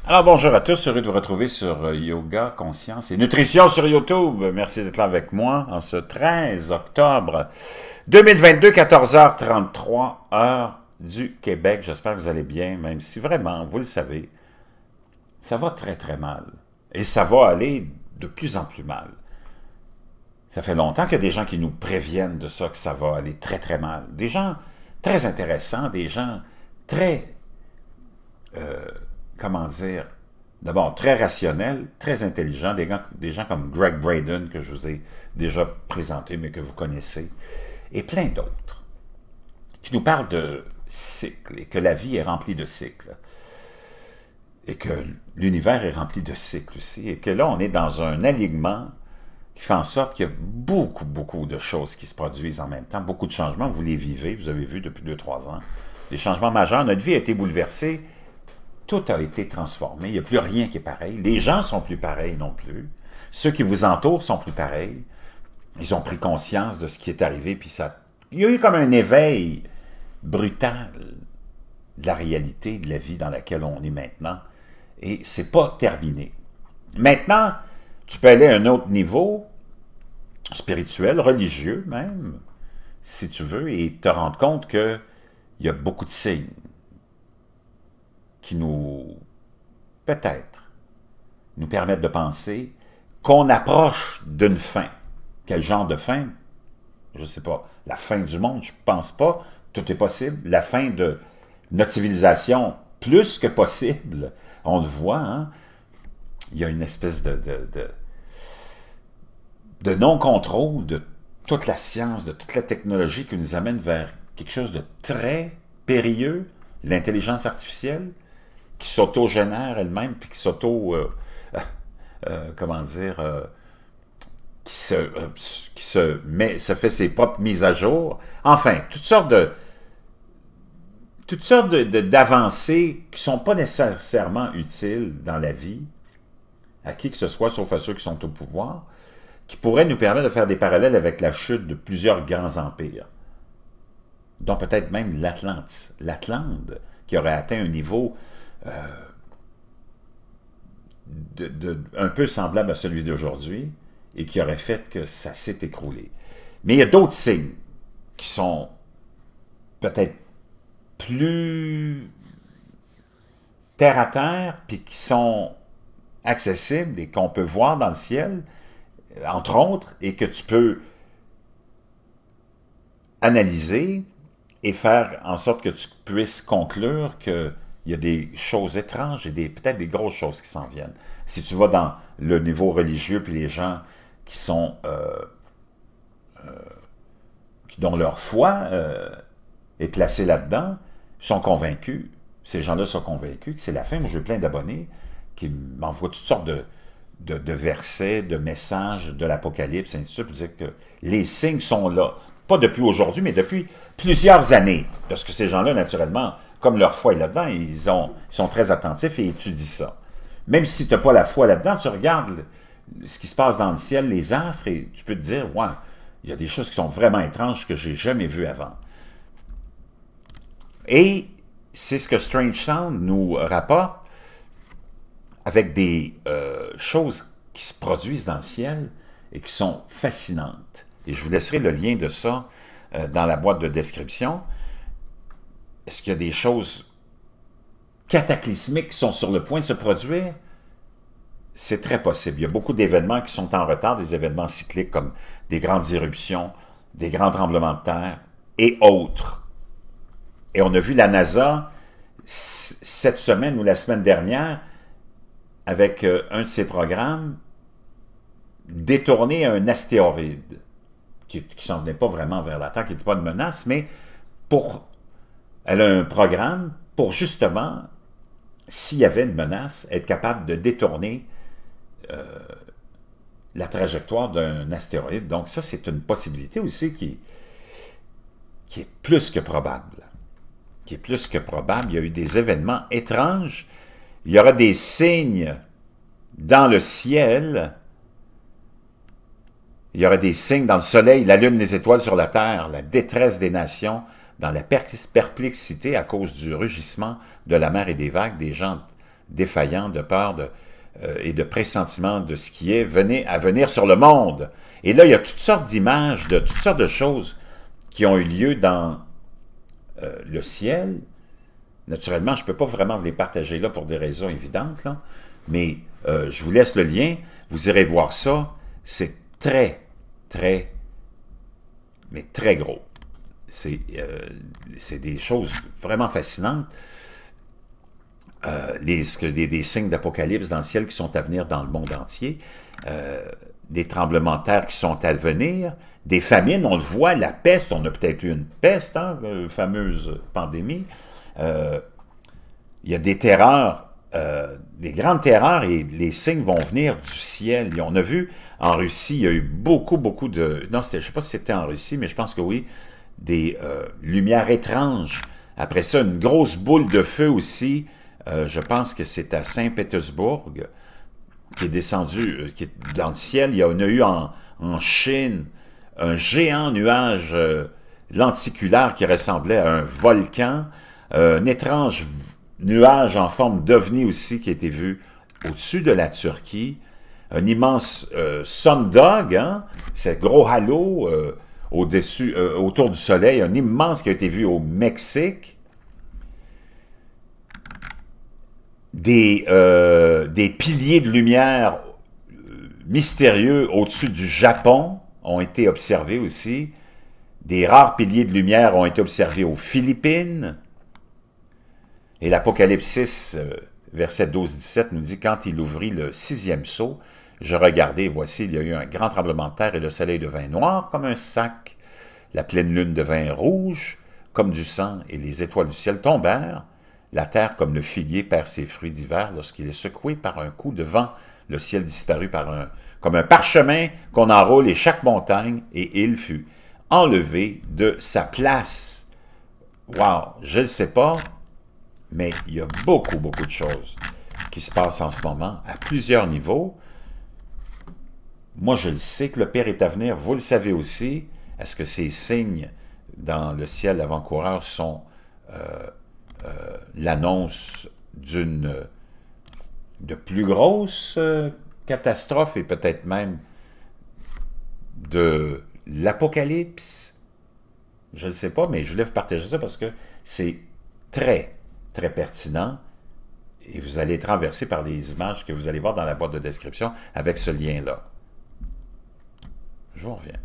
Alors bonjour à tous, heureux de vous retrouver sur Yoga, Conscience et Nutrition sur YouTube. Merci d'être là avec moi en ce 13 octobre 2022, 14h33, heure du Québec. J'espère que vous allez bien, même si vraiment, vous le savez, ça va très très mal. Et ça va aller de plus en plus mal. Ça fait longtemps qu'il y a des gens qui nous préviennent de ça, que ça va aller très très mal. Des gens très intéressants, des gens très... comment dire, d'abord très rationnel, très intelligent, des gens comme Greg Braden, que je vous ai déjà présenté, mais que vous connaissez, et plein d'autres, qui nous parlent de cycles, et que la vie est remplie de cycles, et que l'univers est rempli de cycles aussi, et que là, on est dans un alignement qui fait en sorte qu'il y a beaucoup de choses qui se produisent en même temps, beaucoup de changements, vous les vivez, vous avez vu depuis 2-3 ans, des changements majeurs, notre vie a été bouleversée, tout a été transformé, il n'y a plus rien qui est pareil. Les gens sont plus pareils non plus. Ceux qui vous entourent sont plus pareils. Ils ont pris conscience de ce qui est arrivé, puis ça... Il y a eu comme un éveil brutal de la réalité, de la vie dans laquelle on est maintenant. Et c'est pas terminé. Maintenant, tu peux aller à un autre niveau, spirituel, religieux même, si tu veux, et te rendre compte qu'il y a beaucoup de signes qui nous, peut-être, nous permettent de penser qu'on approche d'une fin. Quel genre de fin? Je ne sais pas. La fin du monde, je ne pense pas. Tout est possible. La fin de notre civilisation, plus que possible. On le voit, hein? Il y a une espèce de non-contrôle de toute la science, de toute la technologie qui nous amène vers quelque chose de très périlleux, l'intelligence artificielle, qui s'auto-génère elle-même, puis qui comment dire, qui se fait ses propres mises à jour. Enfin, toutes sortes d'avancées qui ne sont pas nécessairement utiles dans la vie, à qui que ce soit, sauf à ceux qui sont au pouvoir, qui pourraient nous permettre de faire des parallèles avec la chute de plusieurs grands empires, dont peut-être même l'Atlante, qui aurait atteint un niveau un peu semblable à celui d'aujourd'hui et qui aurait fait que ça s'est écroulé. Mais il y a d'autres signes qui sont peut-être plus terre à terre puis qui sont accessibles et qu'on peut voir dans le ciel, entre autres, et que tu peux analyser et faire en sorte que tu puisses conclure que il y a des choses étranges et peut-être des grosses choses qui s'en viennent. Si tu vas dans le niveau religieux, puis les gens qui sont, dont leur foi est placée là-dedans, sont convaincus, ces gens-là sont convaincus que c'est la fin. Moi, j'ai plein d'abonnés qui m'envoient toutes sortes de versets, de messages de l'Apocalypse, ainsi de suite, pour dire que les signes sont là. Pas depuis aujourd'hui, mais depuis plusieurs années. Parce que ces gens-là, naturellement, comme leur foi est là-dedans, ils sont très attentifs et étudient ça. Même si tu n'as pas la foi là-dedans, tu regardes ce qui se passe dans le ciel, les astres, et tu peux te dire, ouais, il y a des choses qui sont vraiment étranges que j'ai jamais vues avant. Et c'est ce que Strange Sound nous rapporte avec des choses qui se produisent dans le ciel et qui sont fascinantes. Et je vous laisserai le lien de ça dans la boîte de description. Est-ce qu'il y a des choses cataclysmiques qui sont sur le point de se produire? C'est très possible. Il y a beaucoup d'événements qui sont en retard, des événements cycliques comme des grandes éruptions, des grands tremblements de terre et autres. Et on a vu la NASA cette semaine ou la semaine dernière, avec un de ses programmes, détourner un astéroïde qui ne s'en venait pas vraiment vers la Terre, qui n'était pas de menace, mais elle a un programme pour justement, s'il y avait une menace, être capable de détourner la trajectoire d'un astéroïde. Donc ça, c'est une possibilité aussi qui est plus que probable. Qui est plus que probable. Il y a eu des événements étranges. Il y aura des signes dans le ciel. Il y aura des signes dans le soleil, la lune, les étoiles sur la terre, la détresse des nations, dans la perplexité à cause du rugissement de la mer et des vagues, des gens défaillant de peur et de pressentiment de ce qui est à venir sur le monde. Et là, il y a toutes sortes d'images, de toutes sortes de choses qui ont eu lieu dans le ciel. Naturellement, je ne peux pas vraiment vous les partager là pour des raisons évidentes, là, mais je vous laisse le lien, vous irez voir ça. C'est très, très, mais très gros. C'est des choses vraiment fascinantes. Des signes d'apocalypse dans le ciel qui sont à venir dans le monde entier, des tremblements de terre qui sont à venir, des famines, on le voit, la peste, on a peut-être eu une peste, hein, fameuse pandémie, il y a des terreurs, des grandes terreurs, et les signes vont venir du ciel. Et on a vu en Russie, il y a eu beaucoup de... Non, je ne sais pas si c'était en Russie, mais je pense que oui, des lumières étranges. Après ça, une grosse boule de feu aussi, je pense que c'est à Saint-Pétersbourg, qui est descendu, qui est dans le ciel. Il y en a eu en Chine un géant nuage lenticulaire qui ressemblait à un volcan, un étrange nuage en forme d'ovni aussi qui a été vu au-dessus de la Turquie, un immense sundog, hein, ce gros halo autour du soleil, un immense qui a été vu au Mexique, des piliers de lumière mystérieux au-dessus du Japon ont été observés aussi. Des rares piliers de lumière ont été observés aux Philippines. Et l'Apocalypse 6, verset 12-17, nous dit « Quand il ouvrit le 6e sceau, je regardai, voici, il y a eu un grand tremblement de terre, et le soleil devint noir comme un sac. La pleine lune devint rouge comme du sang, et les étoiles du ciel tombèrent. La terre, comme le figuier, perd ses fruits d'hiver lorsqu'il est secoué par un coup de vent. Le ciel disparut comme un parchemin qu'on enroule, et chaque montagne et île fut enlevée de sa place. » Wow! Je ne sais pas, mais il y a beaucoup de choses qui se passent en ce moment, à plusieurs niveaux. Moi, je le sais que le pire est à venir. Vous le savez aussi. Est-ce que ces signes dans le ciel avant-coureur sont l'annonce de plus grosses catastrophes et peut-être même de l'apocalypse? Je ne sais pas, mais je voulais vous partager ça parce que c'est très pertinent et vous allez être renversé par les images que vous allez voir dans la boîte de description avec ce lien-là. Je vous reviens.